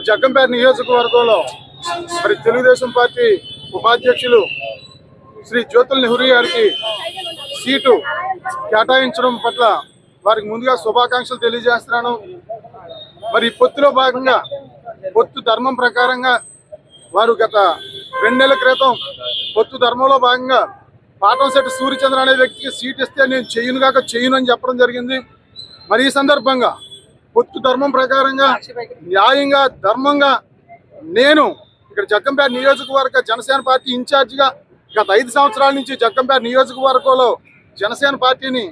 జగ్గంపేట నియోజకవర్గంలో మరి తెలుగుదేశం పార్టీ ఉపాధ్యక్షులు శ్రీ జ్యోతుల నెహ్రూ గారికి సీటు కేటాయించడం పట్ల వారికి ముందుగా శుభాకాంక్షలు తెలియజేస్తున్నాను. మరి పొత్తులో భాగంగా పొత్తు ధర్మం ప్రకారంగా వారు గత 2 నెలల క్రితం పొత్తు ధర్మంలో భాగంగా పాటంశెట్టి సూర్యచంద్ర అనే వ్యక్తికి సీట్ ఇస్తే నేను చెయ్యను అని చెప్పడం జరిగింది. మరి ఈ సందర్భంగా పొత్తు ధర్మం ప్రకారంగా న్యాయంగా ధర్మంగా నేను ఇక్కడ జగ్గంపేట నియోజకవర్గ జనసేన పార్టీ ఇన్ఛార్జిగా గత 5 సంవత్సరాల నుంచి జగ్గంపేట నియోజకవర్గంలో జనసేన పార్టీని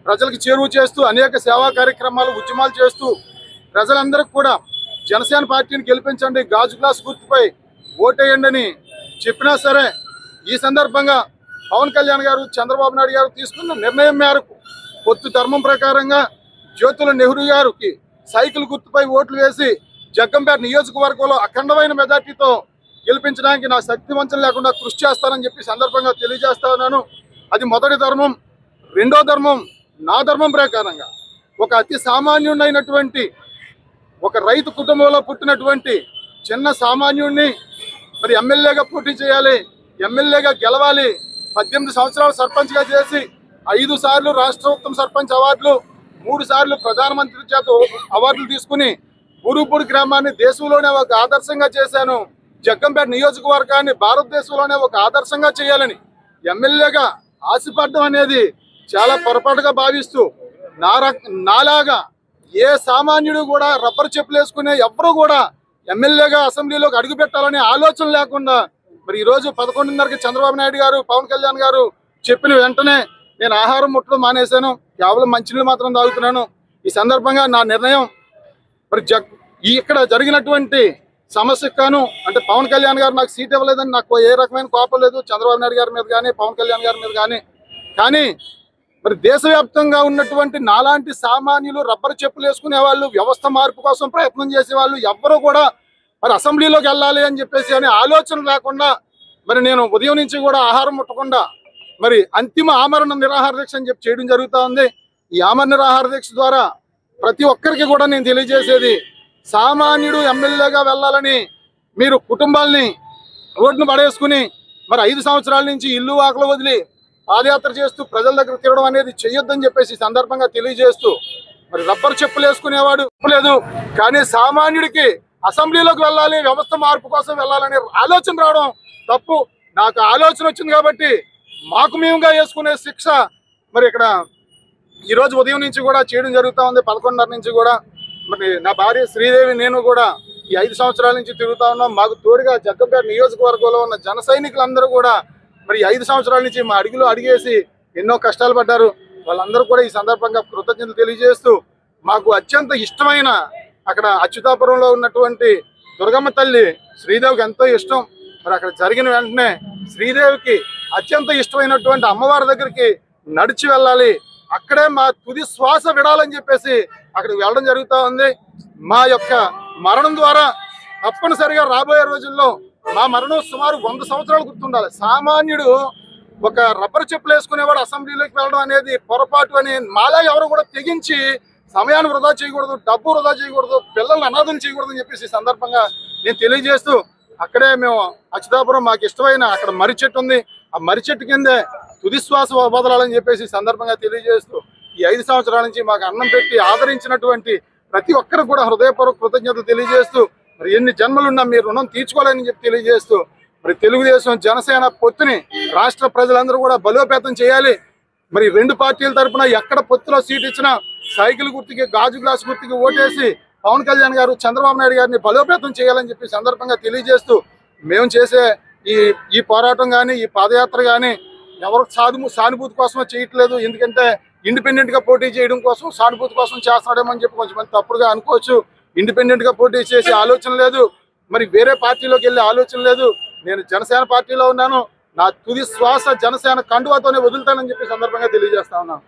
ప్రజలకు చేరువ చేస్తూ అనేక సేవా కార్యక్రమాలు ఉద్యమాలు చేస్తూ ప్రజలందరికీ కూడా జనసేన పార్టీని గెలిపించండి, గాజు గ్లాస్ గుర్తుపై ఓటేయండి అని చెప్పినా సరే ఈ సందర్భంగా పవన్ కళ్యాణ్ గారు చంద్రబాబు నాయుడు గారు తీసుకున్న నిర్ణయం మేరకు పొత్తు ధర్మం ప్రకారంగా జ్యోతుల నెహ్రూ గారికి సైకిల్ గుర్తుపై ఓట్లు వేసి జగ్గంపేట నియోజకవర్గంలో అఖండమైన మెజార్టీతో గెలిపించడానికి నా శక్తి వంచన లేకుండా కృషి చేస్తానని చెప్పి సందర్భంగా తెలియజేస్తా ఉన్నాను. అది మొదటి ధర్మం. రెండో ధర్మం నా ధర్మం ప్రకారంగా ఒక అతి సామాన్యుడైనటువంటి ఒక రైతు కుటుంబంలో పుట్టినటువంటి చిన్న సామాన్యుడిని మరి ఎమ్మెల్యేగా పోటీ చేయాలి, ఎమ్మెల్యేగా గెలవాలి. 18 సంవత్సరాలు సర్పంచ్గా చేసి 5 సార్లు రాష్ట్ర ఉత్తమ సర్పంచ్ అవార్డులు, 3 సార్లు ప్రధానమంత్రి చేత అవార్డులు తీసుకుని ఊరుపూడి గ్రామాన్ని దేశంలోనే ఒక ఆదర్శంగా చేశాను. జగ్గంపేట నియోజకవర్గాన్ని భారతదేశంలోనే ఒక ఆదర్శంగా చేయాలని ఎమ్మెల్యేగా ఆశపడడం అనేది చాలా పొరపాటుగా భావిస్తూ నాలాగా ఏ సామాన్యుడు కూడా రబ్బర్ చెప్పులు వేసుకునే ఎవ్వరూ కూడా ఎమ్మెల్యేగా అసెంబ్లీలోకి అడుగు పెట్టాలనే ఆలోచన లేకుండా మరి ఈరోజు 11:30కి చంద్రబాబు నాయుడు గారు పవన్ కళ్యాణ్ గారు చెప్పిన వెంటనే నేను ఆహారం ముట్టడం మానేశాను, కేవలం మంచినీళ్ళు మాత్రం తాగుతున్నాను. ఈ సందర్భంగా నా నిర్ణయం మరి ఇక్కడ జరిగినటువంటి సమస్యకు కాను అంటే పవన్ కళ్యాణ్ గారు నాకు సీట్ ఇవ్వలేదని నాకు ఏ రకమైన కోపం లేదు, చంద్రబాబు నాయుడు గారి మీద కానీ పవన్ కళ్యాణ్ గారి మీద కానీ మరి దేశవ్యాప్తంగా ఉన్నటువంటి నాలాంటి సామాన్యులు రబ్బర్ చెప్పులు వేసుకునే వాళ్ళు, వ్యవస్థ మార్పు కోసం ప్రయత్నం చేసే వాళ్ళు ఎవ్వరూ కూడా మరి అసెంబ్లీలోకి వెళ్ళాలి అని చెప్పేసి అనే ఆలోచన లేకుండా మరి నేను ఉదయం నుంచి కూడా ఆహారం ముట్టకుండా మరి అంతిమ ఆమరణ నిరాహార దీక్ష అని చెప్పి చేయడం జరుగుతూ ఉంది. ఈ ఆమరణ నిరాహార దీక్ష ద్వారా ప్రతి ఒక్కరికి కూడా నేను తెలియజేసేది, సామాన్యుడు ఎమ్మెల్యేగా వెళ్ళాలని మీరు కుటుంబాలని రోడ్డును పడేసుకుని మరి 5 సంవత్సరాల నుంచి ఇల్లు వాకలు వదిలి పాదయాత్ర చేస్తూ ప్రజల దగ్గర తిరగడం అనేది చెయ్యొద్దని చెప్పేసి సందర్భంగా తెలియజేస్తూ మరి రబ్బర్ చెప్పులు వేసుకునేవాడు లేదు, కానీ సామాన్యుడికి అసెంబ్లీలోకి వెళ్ళాలి, వ్యవస్థ మార్పు కోసం వెళ్ళాలనే ఆలోచన రావడం తప్పు. నాకు ఆలోచన వచ్చింది కాబట్టి మాకు మేముగా వేసుకునే శిక్ష మరి ఇక్కడ ఈరోజు ఉదయం నుంచి కూడా చేయడం జరుగుతూ ఉంది. 11:30 నుంచి కూడా మరి నా భార్య శ్రీదేవి నేను కూడా ఈ 5 సంవత్సరాల నుంచి తిరుగుతా ఉన్నాం. మాకు తోడుగా జగ్గంపేట నియోజకవర్గంలో ఉన్న జన సైనికులందరూ కూడా మరి 5 సంవత్సరాల నుంచి మా అడుగులు అడిగేసి ఎన్నో కష్టాలు పడ్డారు. వాళ్ళందరూ కూడా ఈ సందర్భంగా కృతజ్ఞతలు తెలియజేస్తూ మాకు అత్యంత ఇష్టమైన అక్కడ అచ్యుతాపురంలో ఉన్నటువంటి దుర్గమ్మ తల్లి శ్రీదేవికి ఎంతో ఇష్టం. మరి అక్కడ జరిగిన వెంటనే శ్రీదేవికి అత్యంత ఇష్టమైనటువంటి అమ్మవారి దగ్గరికి నడిచి వెళ్ళాలి, అక్కడే మా తుది శ్వాస విడాలని చెప్పేసి అక్కడికి వెళ్ళడం జరుగుతూ ఉంది. మా యొక్క మరణం ద్వారా తప్పనిసరిగా రాబోయే రోజుల్లో మా మరణం సుమారు 100 సంవత్సరాలు గుర్తుండాలి. సామాన్యుడు ఒక రబ్బర్ చెప్పులు వేసుకునేవాడు అసెంబ్లీలోకి వెళ్ళడం అనేది పొరపాటు అని మాలా ఎవరు కూడా తెగించి సమయాన్ని వృధా చేయకూడదు, డబ్బు వృధా చేయకూడదు, పిల్లల్ని అనాథం చేయకూడదు అని చెప్పేసి సందర్భంగా నేను తెలియజేస్తూ అక్కడే మేము అచ్యుతాపురం మాకు ఇష్టమైన అక్కడ మర్రి చెట్టు ఉంది, ఆ మర్రి చెట్టు కిందే తుది శ్వాస వదలాలని చెప్పేసి సందర్భంగా తెలియజేస్తూ ఈ 5 సంవత్సరాల నుంచి మాకు అన్నం పెట్టి ఆదరించినటువంటి ప్రతి ఒక్కరికి కూడా హృదయపూర్వక కృతజ్ఞతలు తెలియజేస్తూ మరి ఎన్ని జన్మలున్నా మీరు రుణం తీర్చుకోవాలని చెప్పి తెలియజేస్తూ మరి తెలుగుదేశం జనసేన పొత్తుని రాష్ట్ర ప్రజలందరూ కూడా బలోపేతం చేయాలి. మరి 2 పార్టీల తరఫున ఎక్కడ పొత్తులో సీట్ ఇచ్చినా సైకిల్ గుర్తుకి గాజు గ్లాస్ గుర్తుకి ఓటేసి పవన్ కళ్యాణ్ గారు చంద్రబాబు నాయుడు గారిని బలోపేతం చేయాలని చెప్పి సందర్భంగా తెలియజేస్తూ మేము చేసే ఈ పోరాటం కానీ ఈ పాదయాత్ర కానీ ఎవరు సానుభూతి కోసమో చేయట్లేదు. ఎందుకంటే ఇండిపెండెంట్గా పోటీ చేయడం కోసం సానుభూతి కోసం చేస్తాడేమో అని చెప్పి కొంచెంమంది తప్పుడుగా అనుకోవచ్చు. ఇండిపెండెంట్గా పోటీ చేసే ఆలోచన లేదు, మరి వేరే పార్టీలోకి వెళ్ళే ఆలోచన లేదు. నేను జనసేన పార్టీలో ఉన్నాను, నా తుది శ్వాస జనసేన కండువాతోనే వదులుతానని చెప్పి సందర్భంగా తెలియజేస్తా ఉన్నాను.